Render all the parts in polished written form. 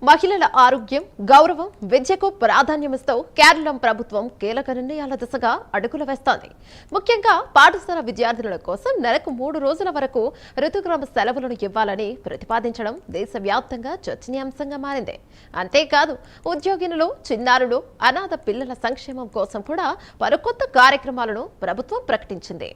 మహిళల ఆరోగ్యం, గౌరవం, విద్యకు ప్రాధాన్యమిస్తూ కేరళం ప్రభుత్వం కీలక నిర్ణయాల దిశగా అడుగులు వేస్తోంది. ముఖ్యంగా పాఠశాల విద్యార్థుల కోసం నెలకు 3 రోజుల వరకు ఋతుక్రమ సెలవులను ఇవ్వాలని ప్రతిపాదించడం దేశవ్యాప్తంగా చర్చనీయాంశంగా మారింది. అంతేకాదు ఉద్యోగినులు, చిన్నారులు, అనాథ పిల్లల సంక్షేమం కోసం కూడా పలు కొత్త కార్యక్రమాలను ప్రభుత్వం ప్రకటించింది.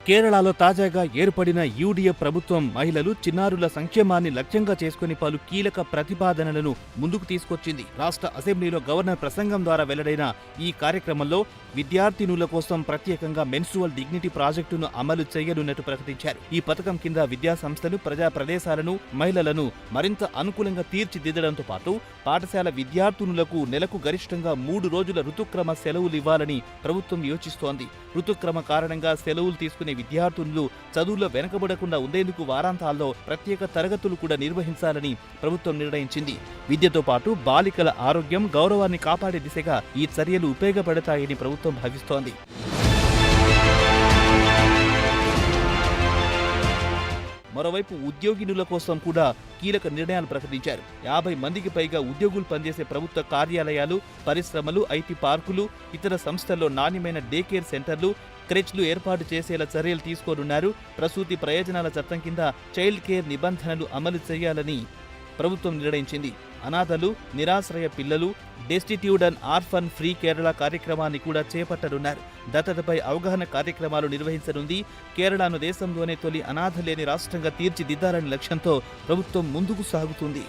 కేరళలో తాజాగా ఏర్పడిన యూడీఎఫ్ ప్రభుత్వం మహిళలు, చిన్నారుల సంక్షేమాన్ని లక్ష్యంగా చేసుకుని పలు కీలక ప్రతిపాదనలను ముందుకు తీసుకొచ్చింది. రాష్ట్ర అసెంబ్లీలో గవర్నర్ ప్రసంగం ద్వారా వెల్లడైన ఈ కార్యక్రమంలో విద్యార్థినుల కోసం ప్రత్యేకంగా మెన్స్ట్రువల్ డిగ్నిటీ ప్రాజెక్టును అమలు చేయనున్నట్టు ప్రకటించారు. ఈ పథకం కింద విద్యా సంస్థలు, ప్రజా ప్రదేశాలను, మహిళలను మరింత అనుకూలంగా తీర్చిదిద్దడంతో పాటు పాఠశాల విద్యార్థినులకు నెలకు గరిష్టంగా 3 రోజుల ఋతుక్రమ సెలవులు ఇవ్వాలని ప్రభుత్వం యోచిస్తోంది. ఋతుక్రమ కారణంగా సెలవులు తీసుకునే విద్యార్థులు చదువుల్లో వెనకబడకుండా ఉండేందుకు వారాంతాల్లో ప్రత్యేక తరగతులు కూడా నిర్వహించాలని ప్రభుత్వం నిర్ణయించింది. విద్యతో పాటు బాలికల ఆరోగ్యం, గౌరవాన్ని కాపాడే దిశగా ఈ చర్యలు ఉపయోగపడతాయని ప్రభుత్వం భావిస్తోంది. మరోవైపు ఉద్యోగినుల కోసం కూడా కీలక నిర్ణయాలు ప్రకటించారు. 50 మందికి పైగా ఉద్యోగులు పనిచేసే ప్రభుత్వ కార్యాలయాలు, పరిశ్రమలు, ఐటీ పార్కులు, ఇతర సంస్థల్లో నాణ్యమైన డే కేర్ సెంటర్లు, క్రెచ్లు ఏర్పాటు చేసేలా చర్యలు తీసుకోనున్నారు. ప్రసూతి ప్రయోజనాల చట్టం కింద చైల్డ్ కేర్ నిబంధనలు అమలు చేయాలని ప్రభుత్వం నిర్ణయించింది. అనాథలు, నిరాశ్రయ పిల్లలు, డెస్టిట్యూడ్ అండ్ ఆర్ఫన్ ఫ్రీ కేరళ కార్యక్రమాన్ని కూడా చేపట్టనున్నారు. దత్తతపై అవగాహన కార్యక్రమాలు నిర్వహించనుంది. కేరళను దేశంలోనే తొలి అనాథ లేని రాష్ట్రంగా తీర్చిదిద్దాలనే లక్ష్యంతో ప్రభుత్వం ముందుకు సాగుతుంది.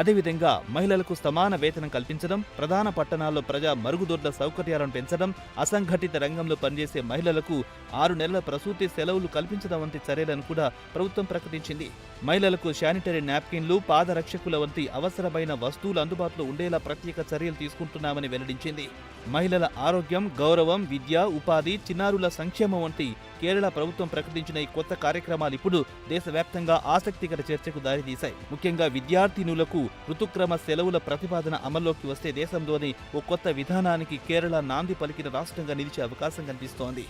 అదేవిధంగా మహిళలకు సమాన వేతనం కల్పించడం, ప్రధాన పట్టణాల్లో ప్రజా మరుగుదొడ్ల సౌకర్యాలను పెంచడం, అసంఘటిత రంగంలో పనిచేసే మహిళలకు 6 నెలల ప్రసూతి సెలవులు కల్పించడం వంటి చర్యలను కూడా ప్రభుత్వం ప్రకటించింది. మహిళలకు శానిటరీ నాప్కిన్లు, పాదరక్షకుల వంటి అవసరమైన వస్తువులు అందుబాటులో ఉండేలా ప్రత్యేక చర్యలు తీసుకుంటున్నామని వెల్లడించింది. మహిళల ఆరోగ్యం, గౌరవం, విద్య, ఉపాధి, చిన్నారుల సంక్షేమం వంటి కేరళ ప్రభుత్వం ప్రకటించిన ఈ కొత్త కార్యక్రమాలు ఇప్పుడు దేశవ్యాప్తంగా ఆసక్తికర చర్చకు దారితీశాయి. ముఖ్యంగా విద్యార్థినులకు ఋతుక్రమ సెలవుల ప్రతిపాదన అమల్లోకి వస్తే దేశంలోని ఓ కొత్త విధానానికి కేరళ నాంది పలికిన రాష్ట్రంగా నిలిచే అవకాశం కనిపిస్తోంది.